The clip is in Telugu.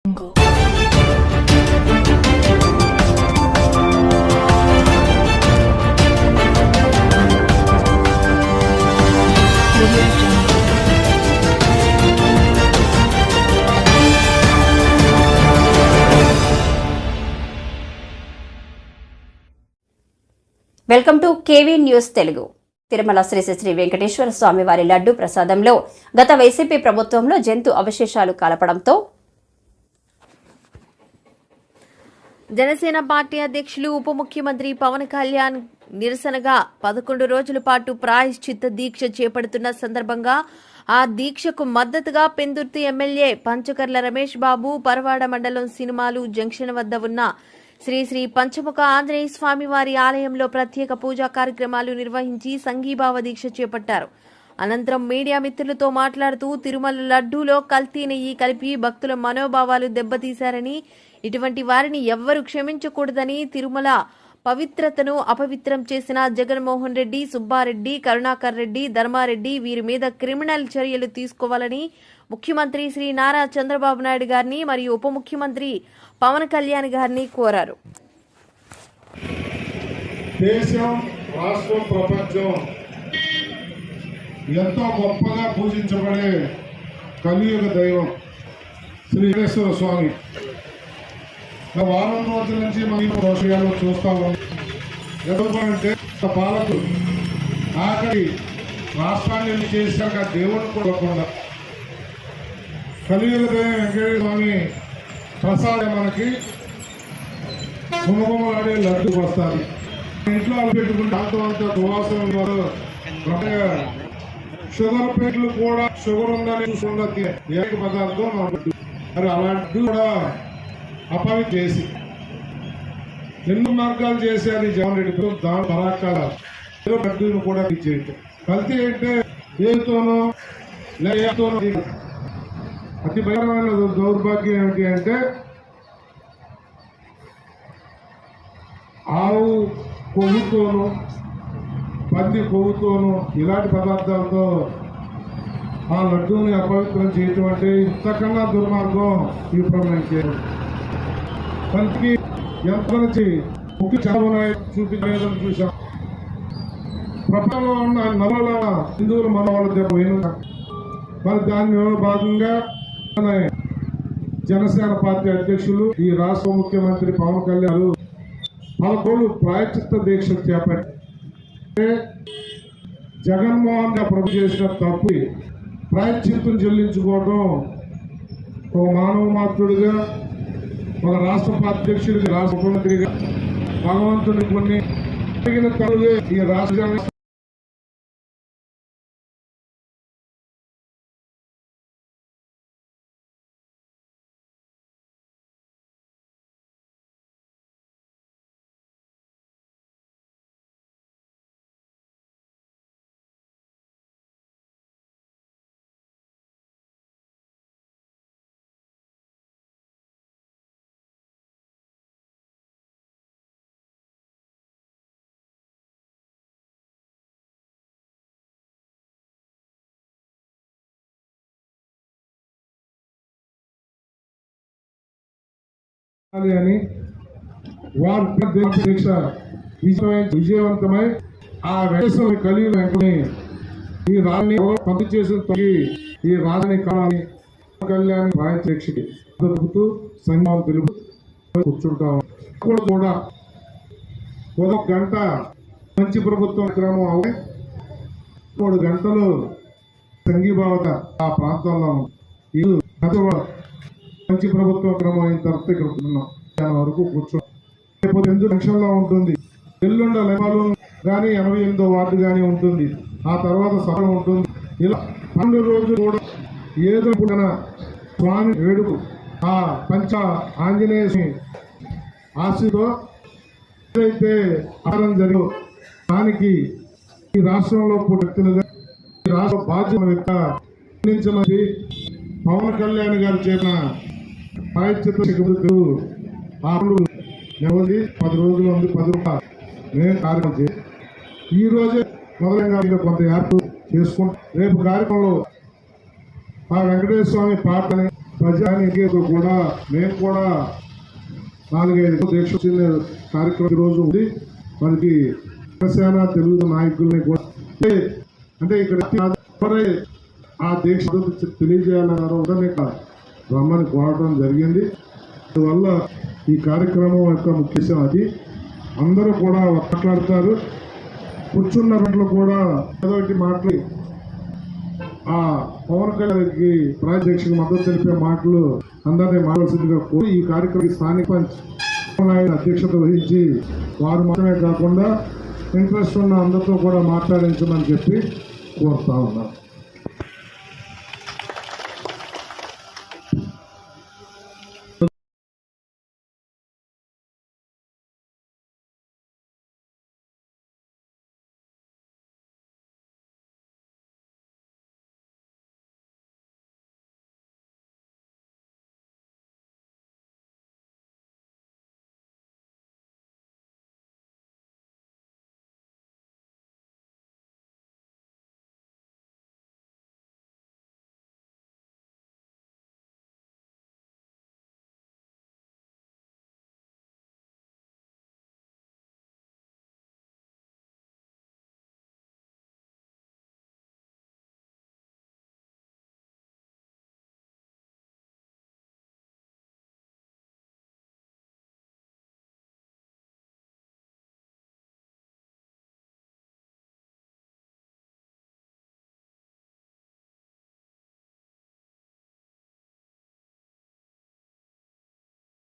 Welcome to KV news Telugu. Tirumala Shri Shri Venkateswara Swami వారి లడ్డు ప్రసాదంలో గత వైసీపీ ప్రభుత్వంలో జంతు అవశేషాలు కలపడంతో జనసేన పార్టీ అధ్యక్షులు ఉప ముఖ్యమంత్రి పవన్ కళ్యాణ్ నిరసనగా 11 రోజుల పాటు ప్రాయశ్చిత్త దీక్ష చేపడుతున్న సందర్భంగా ఆ దీక్షకు మద్దతుగా పెందుర్తి ఎమ్మెల్యే పంచకర్ల రమేష్ బాబు పరవాడ మండలం సినిమాలు జంక్షన్ వద్ద ఉన్న శ్రీ శ్రీ పంచముఖ ఆంజనేయ స్వామి వారి ఆలయంలో ప్రత్యేక పూజా కార్యక్రమాలు నిర్వహించి సంఘీభావ దీక్ష చేపట్టారు. అనంతరం మీడియా మిత్రులతో మాట్లాడుతూ తిరుమల లడ్డూలో కల్తీ నెయ్యి కలిపి భక్తుల మనోభావాలు దెబ్బతీశారని, ఇటువంటి వారిని ఎవ్వరూ క్షమించకూడదని, తిరుమల పవిత్రతను అపవిత్రం చేసిన జగన్మోహన్ రెడ్డి, సుబ్బారెడ్డి, కరుణాకర్ రెడ్డి, ధర్మారెడ్డి వీరి మీద క్రిమినల్ చర్యలు తీసుకోవాలని ముఖ్యమంత్రి శ్రీ నారా చంద్రబాబు నాయుడు గారిని మరియు ఉప ముఖ్యమంత్రి పవన్ కళ్యాణ్ గారిని కోరారు. దేశం, రాష్ట్రం, ప్రపంచం ఎంతో గొప్పగా పూజించబడే కలియుగ దైవం శ్రీ వెంకటేశ్వర స్వామి. వారం రోజుల నుంచి మనం విషయాలు చూస్తా ఉన్నాం. ఎందుకంటే పాలకులు ఆఖరి రాష్ట్రాన్ని చేశాక దేవుని కూడా కలియుగ దైవం వెంకటేశ్వర స్వామి ప్రసాదం మనకి గుమగుమలాడే లడ్డు వస్తుంది. ఇంట్లో పెట్టుకుంటే అంత దువాసన షుగర్ పేట్లు కూడా షుగర్ ఉందని చూసుకున్నది ఏక పదార్థం మరి అలాంటి కూడా అపవిత్రం చేసి ఎన్నో మార్గాలు చేశారు ఈ జగన్ రెడ్డి. దాని పరాకాల లడ్డూను కూడా చేయటం కల్తీ అంటే ఏతోనో లేతోనో. అతి భయంకరమైన దౌర్భాగ్యం ఏమిటి అంటే ఆవు కొవ్వుతోనూ పంది కొవ్వుతోనూ ఇలాంటి పదార్థాలతో ఆ లడ్డూని అపవిత్రం చేయటం అంటే ఇంతకన్నా దుర్మార్గం ఈ ప్రభుత్వం. పందికి ఎంత నుంచి ముఖ్య చదవనాయి చూపించలేదని చూసాం. ప్రపంచంలో ఉన్న నలుల హిందువులు మన వాళ్ళ దెబ్బ మరి దానిలో భాగంగా జనసేన పార్టీ అధ్యక్షులు ఈ రాష్ట్ర ముఖ్యమంత్రి పవన్ కళ్యాణ్ 11 ప్రాయశ్చిత్త దీక్ష చేపట్టి జగన్మోహన్ ప్రభు చేసిన తప్పు ప్రాయశ్చిత్తం చెల్లించుకోవడం ఒక మానవ మాతృడిగా, ఒక రాష్ట్ర అధ్యక్షుడిగా, రాష్ట్ర ముఖ్యమంత్రిగా భగవంతుని కొన్ని తల్లులే ఈ రాష్ట్ర అని వారి దీక్ష విజయవంతమై ఆ వెంకటేశ్వర కలియుగ వెంటనే ఈ రాజుని పంపి చేసిన ఈ రాజుని కాలని కళ్యాణ్ రాయధ్యక్షుడి దొరుకుతూ సంఘాలు తెలుపు కూర్చుంటాం. కూడా ఒక గంట మంచి ప్రభుత్వం క్రమం అవి 3 గంటలు సంఘీభావత ఆ ప్రాంతంలో మంచి ప్రభుత్వం క్రమం అయిన తర్వాత ఇక్కడ వరకు కూర్చోండి. రేపు 8 నిమిషంలో ఉంటుంది. ఎల్లుండ లెమాలు కానీ 88వ వార్డు కానీ ఉంటుంది. ఆ తర్వాత సభ ఉంటుంది. ఇలా 12 రోజులు కూడా ఏదో స్వామి వేడుకు ఆ పంచ ఆంజనేయ ఆశతో ఏదైతే ఆహారం జరిగిందో దానికి ఈ రాష్ట్రంలో వ్యక్తులుగా ఈ రాష్ట్ర బాధ్యత వ్యక్త అందించమని పవన్ కళ్యాణ్ గారు చెప్పిన ప్రాయశ్చిత్త 10 రోజులు ఉంది. 10 రూపాయలు మేము కార్యక్రమం చేసి ఈ రోజే మొదలైన కొంత ఏర్పాటు చేసుకుంటాం. రేపు కార్యక్రమంలో ఆ వెంకటేశ్వర స్వామి పాటని ప్రజానికి కూడా మేము కూడా 4-5 దీక్ష వచ్చిన కార్యక్రమం రోజు ఉంది. మనకి జనసేన తెలుగు నాయకుల్ని కూడా అంటే ఇక్కడ ఎవరై ఆ దీక్ష తెలియజేయాలన్నారో రమ్మని కోరడం జరిగింది. అందువల్ల ఈ కార్యక్రమం యొక్క ముఖ్య అది అందరూ కూడా మాట్లాడతారు. కూర్చున్న గంటలు కూడా ఏదో ఒకటి మాట్లాడి ఆ పవన్ కళ్యాణ్కి ప్రాజెక్టుకి మద్దతు తెలిపే మాటలు అందరినీ మాట్లాడాల్సిందిగా కోరి ఈ కార్యక్రమం స్థానిక పంచాయతీ అధ్యక్షత వహించి వారు మాత్రమే కాకుండా ఇంట్రెస్ట్ ఉన్న అందరితో కూడా మాట్లాడించమని చెప్పి కోరుతా ఉన్నారు.